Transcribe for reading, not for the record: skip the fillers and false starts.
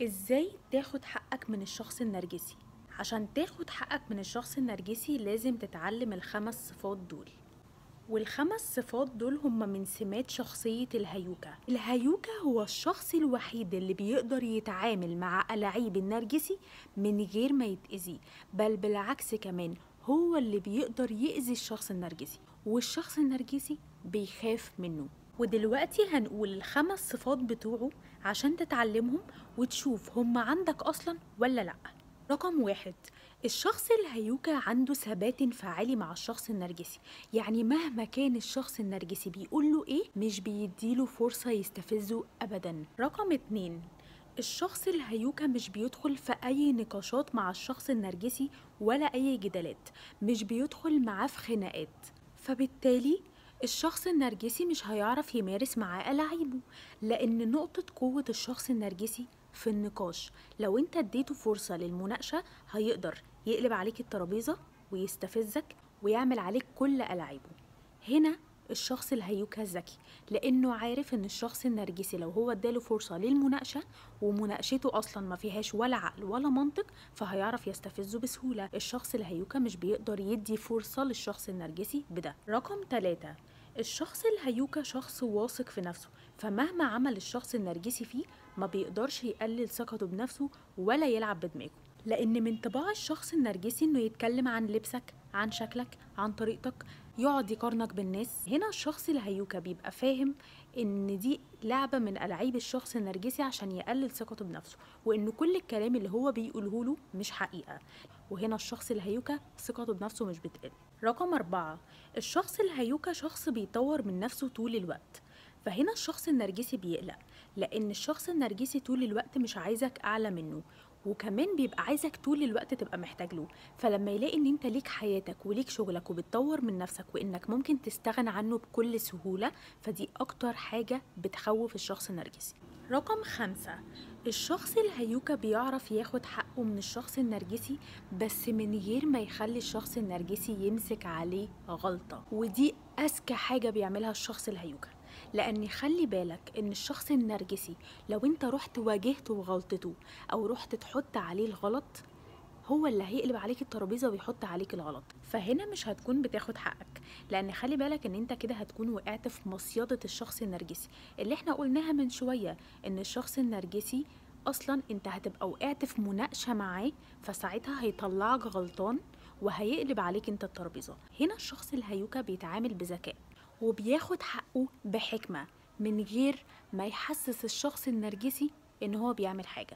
ازاي تاخد حقك من الشخص النرجسي؟ عشان تاخد حقك من الشخص النرجسي لازم تتعلم الخمس صفات دول. والخمس صفات دول هم من سمات شخصية الهيوكة. الهيوكة هو الشخص الوحيد اللي بيقدر يتعامل مع ألاعيب النرجسي من غير ما يتأذي، بل بالعكس كمان هو اللي بيقدر يأذي الشخص النرجسي، والشخص النرجسي بيخاف منه. ودلوقتي هنقول الخمس صفات بتوعه عشان تتعلمهم وتشوف هم عندك أصلا ولا لأ. رقم 1، الشخص الهيوكة عنده ثبات انفعالي مع الشخص النرجسي، يعني مهما كان الشخص النرجسي بيقوله ايه مش بيديله فرصة يستفزه أبدا. رقم 2، الشخص الهيوكة مش بيدخل في أي نقاشات مع الشخص النرجسي ولا أي جدالات، مش بيدخل معاه في خناقات، فبالتالي الشخص النرجسي مش هيعرف يمارس معاه ألاعيبه، لأن نقطة قوة الشخص النرجسي في النقاش. لو انت اديته فرصة للمناقشة هيقدر يقلب عليك الترابيزة ويستفزك ويعمل عليك كل ألاعيبه. هنا الشخص الهيوكا ذكي، لأنه عارف ان الشخص النرجسي لو هو اداله فرصة للمناقشة ومناقشته أصلا ما فيهاش ولا عقل ولا منطق فهيعرف يستفزه بسهولة. الشخص الهيوكا مش بيقدر يدي فرصة للشخص النرجسي بده. رقم 3، الشخص الهيوكا شخص واثق في نفسه، فمهما عمل الشخص النرجسي فيه ما بيقدرش يقلل ثقته بنفسه ولا يلعب بدماغه، لأن من طباع الشخص النرجسي إنه يتكلم عن لبسك، عن شكلك، عن طريقتك، يقعد يقارنك بالناس. هنا الشخص الهيوكا بيبقى فاهم إن دي لعبة من ألاعيب الشخص النرجسي عشان يقلل ثقته بنفسه، وإن كل الكلام اللي هو بيقوله له مش حقيقة. وهنا الشخص الهيوكا ثقته بنفسه مش بتقل. رقم 4، الشخص الهيوكا شخص بيطور من نفسه طول الوقت، فهنا الشخص النرجسي بيقلق، لأن الشخص النرجسي طول الوقت مش عايزك أعلى منه، وكمان بيبقى عايزك طول الوقت تبقى محتاج له. فلما يلاقي ان انت ليك حياتك وليك شغلك وبتطور من نفسك وانك ممكن تستغنى عنه بكل سهولة، فدي اكتر حاجة بتخوف الشخص النرجسي. رقم 5، الشخص الهيوكا بيعرف ياخد حقه من الشخص النرجسي بس من غير ما يخلي الشخص النرجسي يمسك عليه غلطة، ودي أذكى حاجة بيعملها الشخص الهيوكا. لأن خلي بالك إن الشخص النرجسي لو انت رحت واجهته بغلطته أو رحت تحط عليه الغلط، هو اللي هيقلب عليك الترابيزة ويحط عليك الغلط، فهنا مش هتكون بتاخد حقك، لأن خلي بالك إن انت كده هتكون وقعت في مصيدة الشخص النرجسي اللي احنا قلناها من شوية، إن الشخص النرجسي أصلا انت هتبقى وقعت في مناقشة معاه، فساعتها هيطلعك غلطان وهيقلب عليك انت الترابيزة. هنا الشخص الهيوكا بيتعامل بذكاء وبياخد حقه بحكمة من غير ما يحسس الشخص النرجسي ان هو بيعمل حاجة.